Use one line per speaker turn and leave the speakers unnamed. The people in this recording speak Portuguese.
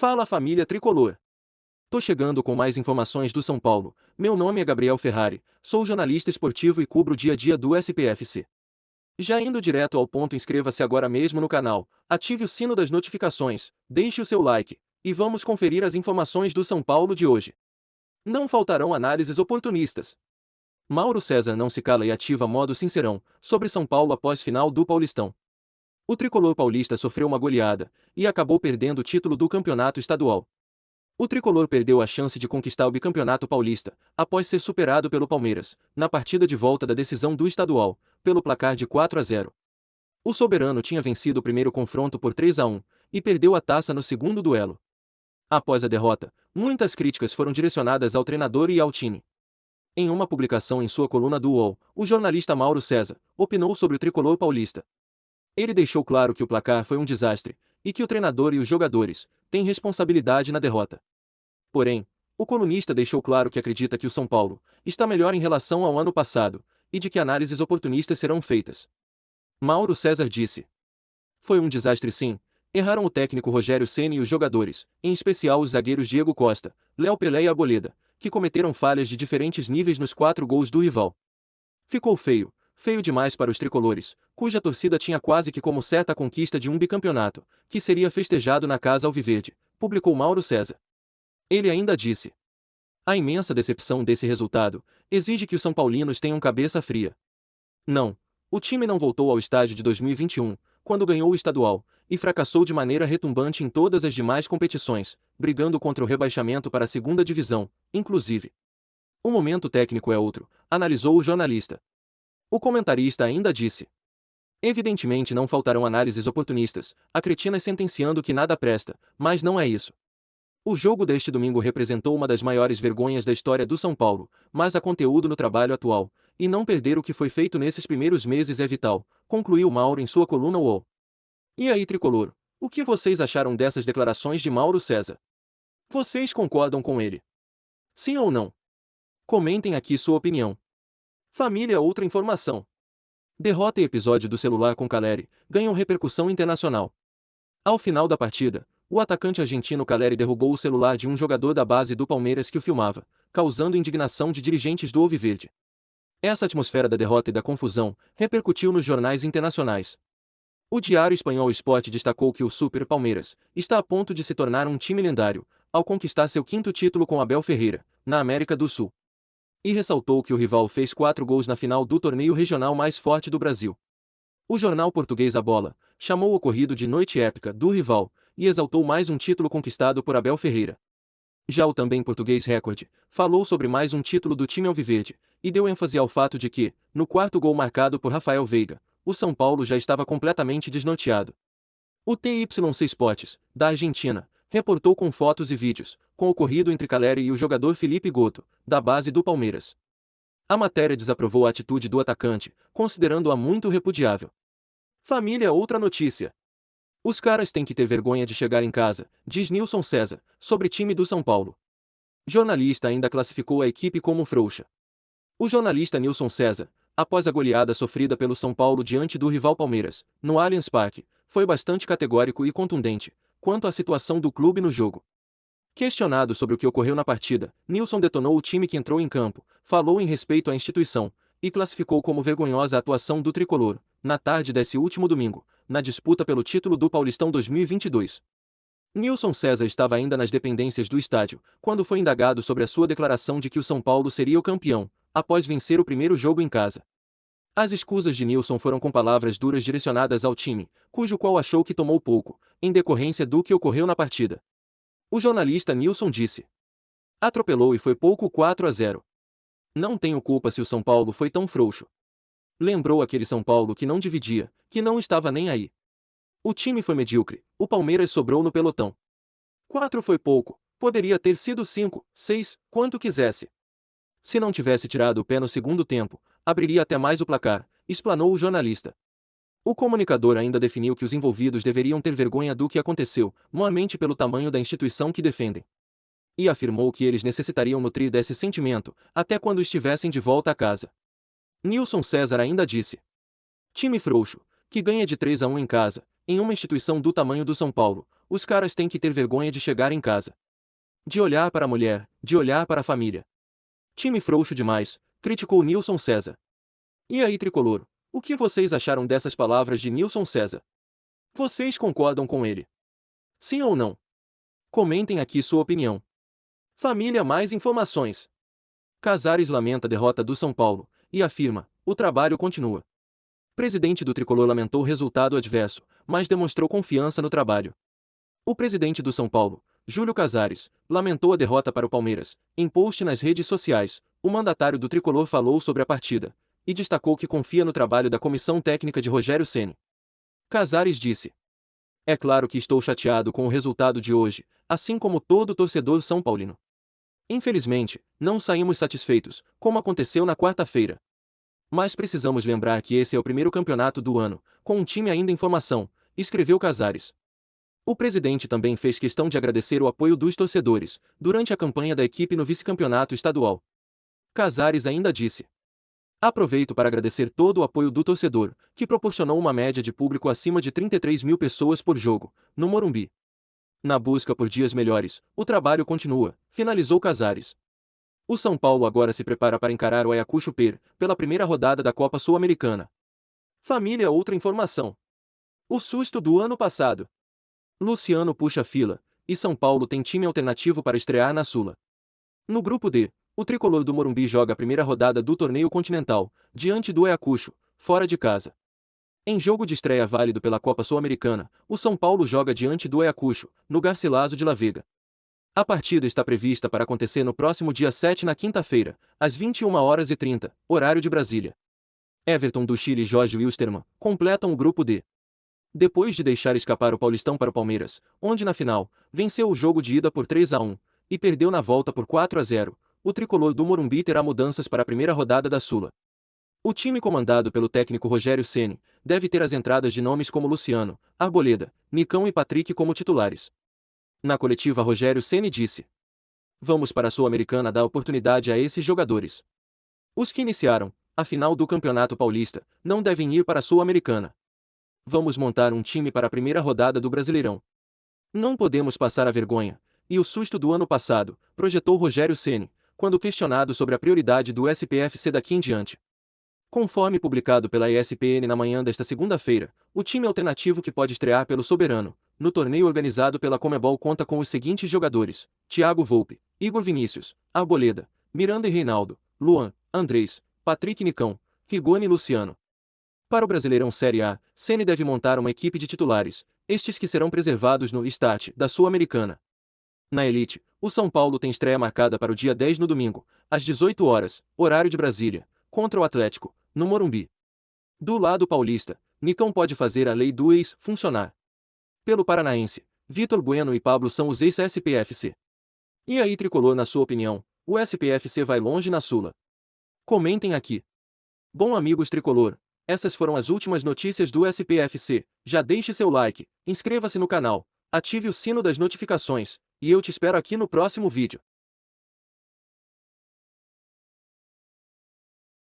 Fala família tricolor. Tô chegando com mais informações do São Paulo. Meu nome é Gabriel Ferrari, sou jornalista esportivo e cubro o dia a dia do SPFC. Já indo direto ao ponto, inscreva-se agora mesmo no canal, ative o sino das notificações, deixe o seu like, e vamos conferir as informações do São Paulo de hoje. Não faltarão análises oportunistas. Mauro César não se cala e ativa modo sincerão sobre São Paulo após final do Paulistão. O tricolor paulista sofreu uma goleada e acabou perdendo o título do campeonato estadual. O tricolor perdeu a chance de conquistar o bicampeonato paulista, após ser superado pelo Palmeiras, na partida de volta da decisão do estadual, pelo placar de 4-0. O soberano tinha vencido o primeiro confronto por 3-1, e perdeu a taça no segundo duelo. Após a derrota, muitas críticas foram direcionadas ao treinador e ao time. Em uma publicação em sua coluna do UOL, o jornalista Mauro César opinou sobre o tricolor paulista. Ele deixou claro que o placar foi um desastre, e que o treinador e os jogadores têm responsabilidade na derrota. Porém, o colunista deixou claro que acredita que o São Paulo está melhor em relação ao ano passado, e de que análises oportunistas serão feitas. Mauro César disse: "Foi um desastre sim, erraram o técnico Rogério Ceni e os jogadores, em especial os zagueiros Diego Costa, Léo Pelé e Arboleda, que cometeram falhas de diferentes níveis nos 4 gols do rival. Ficou feio. Feio demais para os tricolores, cuja torcida tinha quase que como certa a conquista de um bicampeonato, que seria festejado na casa alviverde", publicou Mauro César. Ele ainda disse: "A imensa decepção desse resultado exige que os são paulinos tenham cabeça fria. Não, o time não voltou ao estágio de 2021, quando ganhou o estadual, e fracassou de maneira retumbante em todas as demais competições, brigando contra o rebaixamento para a segunda divisão, inclusive. O momento técnico é outro", analisou o jornalista. O comentarista ainda disse: "Evidentemente não faltarão análises oportunistas, acretinas sentenciando que nada presta, mas não é isso. O jogo deste domingo representou uma das maiores vergonhas da história do São Paulo, mas há conteúdo no trabalho atual, e não perder o que foi feito nesses primeiros meses é vital", concluiu Mauro em sua coluna UOL. E aí, tricolor, o que vocês acharam dessas declarações de Mauro César? Vocês concordam com ele? Sim ou não? Comentem aqui sua opinião. Família, outra informação. Derrota e episódio do celular com Caleri ganham repercussão internacional. Ao final da partida, o atacante argentino Caleri derrubou o celular de um jogador da base do Palmeiras que o filmava, causando indignação de dirigentes do Alviverde. Essa atmosfera da derrota e da confusão repercutiu nos jornais internacionais. O diário espanhol Sport destacou que o Super Palmeiras está a ponto de se tornar um time lendário, ao conquistar seu 5º título com Abel Ferreira, na América do Sul. E ressaltou que o rival fez 4 gols na final do torneio regional mais forte do Brasil. O jornal português A Bola chamou o ocorrido de noite épica do rival e exaltou mais um título conquistado por Abel Ferreira. Já o também português Record falou sobre mais um título do time alviverde e deu ênfase ao fato de que, no 4º gol marcado por Rafael Veiga, o São Paulo já estava completamente desnorteado. O TYC Sports, da Argentina, reportou com fotos e vídeos com o ocorrido entre Caleri e o jogador Felipe Goto, da base do Palmeiras. A matéria desaprovou a atitude do atacante, considerando-a muito repudiável. Família, outra notícia. Os caras têm que ter vergonha de chegar em casa, diz Nilson César, sobre time do São Paulo. Jornalista ainda classificou a equipe como frouxa. O jornalista Nilson César, após a goleada sofrida pelo São Paulo diante do rival Palmeiras, no Allianz Parque, foi bastante categórico e contundente quanto à situação do clube no jogo. Questionado sobre o que ocorreu na partida, Nilson detonou o time que entrou em campo, falou em respeito à instituição, e classificou como vergonhosa a atuação do tricolor, na tarde desse último domingo, na disputa pelo título do Paulistão 2022. Nilson César estava ainda nas dependências do estádio, quando foi indagado sobre a sua declaração de que o São Paulo seria o campeão, após vencer o primeiro jogo em casa. As escusas de Nilson foram com palavras duras direcionadas ao time, cujo qual achou que tomou pouco, em decorrência do que ocorreu na partida. O jornalista Nilson disse: "Atropelou e foi pouco 4-0. Não tenho culpa se o São Paulo foi tão frouxo. Lembrou aquele São Paulo que não dividia, que não estava nem aí. O time foi medíocre, o Palmeiras sobrou no pelotão. 4 foi pouco, poderia ter sido 5, 6, quanto quisesse. Se não tivesse tirado o pé no segundo tempo, abriria até mais o placar", explanou o jornalista. O comunicador ainda definiu que os envolvidos deveriam ter vergonha do que aconteceu, mormente pelo tamanho da instituição que defendem. E afirmou que eles necessitariam nutrir desse sentimento, até quando estivessem de volta a casa. Nilson César ainda disse: "Time frouxo, que ganha de 3-1 em casa, em uma instituição do tamanho do São Paulo, os caras têm que ter vergonha de chegar em casa. De olhar para a mulher, de olhar para a família. Time frouxo demais, criticou Nilson César. E aí, tricolor, o que vocês acharam dessas palavras de Nilson César? Vocês concordam com ele? Sim ou não? Comentem aqui sua opinião. Família, mais informações. Casares lamenta a derrota do São Paulo e afirma: o trabalho continua. Presidente do tricolor lamentou o resultado adverso, mas demonstrou confiança no trabalho. O presidente do São Paulo, Júlio Casares, lamentou a derrota para o Palmeiras. Em post nas redes sociais, o mandatário do tricolor falou sobre a partida e destacou que confia no trabalho da comissão técnica de Rogério Ceni. Casares disse: é claro que estou chateado com o resultado de hoje, assim como todo torcedor são paulino. Infelizmente, não saímos satisfeitos, como aconteceu na quarta-feira. Mas precisamos lembrar que esse é o primeiro campeonato do ano, com um time ainda em formação, escreveu Casares. O presidente também fez questão de agradecer o apoio dos torcedores, durante a campanha da equipe no vice-campeonato estadual. Casares ainda disse: aproveito para agradecer todo o apoio do torcedor, que proporcionou uma média de público acima de 33 mil pessoas por jogo, no Morumbi. Na busca por dias melhores, o trabalho continua, finalizou Casares. O São Paulo agora se prepara para encarar o Ayacucho pela primeira rodada da Copa Sul-Americana. Família, outra informação. O susto do ano passado. Luciano puxa fila, e São Paulo tem time alternativo para estrear na Sula. No grupo D, o tricolor do Morumbi joga a primeira rodada do torneio continental, diante do Ayacucho, fora de casa. Em jogo de estreia válido pela Copa Sul-Americana, o São Paulo joga diante do Ayacucho, no Garcilaso de La Vega. A partida está prevista para acontecer no próximo dia 7 na quinta-feira, às 21h30, horário de Brasília. Everton do Chile e Jorge Wilstermann completam o grupo D. Depois de deixar escapar o Paulistão para o Palmeiras, onde na final, venceu o jogo de ida por 3-1, e perdeu na volta por 4-0, o tricolor do Morumbi terá mudanças para a primeira rodada da Sula. O time comandado pelo técnico Rogério Ceni deve ter as entradas de nomes como Luciano, Arboleda, Nicão e Patrick como titulares. Na coletiva, Rogério Ceni disse: vamos para a Sul-Americana dar oportunidade a esses jogadores. Os que iniciaram a final do Campeonato Paulista não devem ir para a Sul-Americana. Vamos montar um time para a primeira rodada do Brasileirão. Não podemos passar a vergonha e o susto do ano passado, projetou Rogério Ceni, quando questionado sobre a prioridade do SPFC daqui em diante. Conforme publicado pela ESPN na manhã desta segunda-feira, o time alternativo que pode estrear pelo Soberano, no torneio organizado pela Conmebol, conta com os seguintes jogadores: Thiago Volpe, Igor Vinícius, Arboleda, Miranda e Reinaldo, Luan, Andrés, Patrick, Nicão, Rigoni e Luciano. Para o Brasileirão Série A, Ceni deve montar uma equipe de titulares, estes que serão preservados no start da Sul-Americana. Na Elite, o São Paulo tem estreia marcada para o dia 10 no domingo, às 18 horas, horário de Brasília, contra o Atlético, no Morumbi. Do lado paulista, Nicão pode fazer a lei do ex funcionar. Pelo Paranaense, Vitor Bueno e Pablo são os ex-SPFC. E aí, tricolor, na sua opinião, o SPFC vai longe na Sula? Comentem aqui. Bom, amigos tricolor, essas foram as últimas notícias do SPFC. Já deixe seu like, inscreva-se no canal, ative o sino das notificações, e eu te espero aqui no próximo vídeo.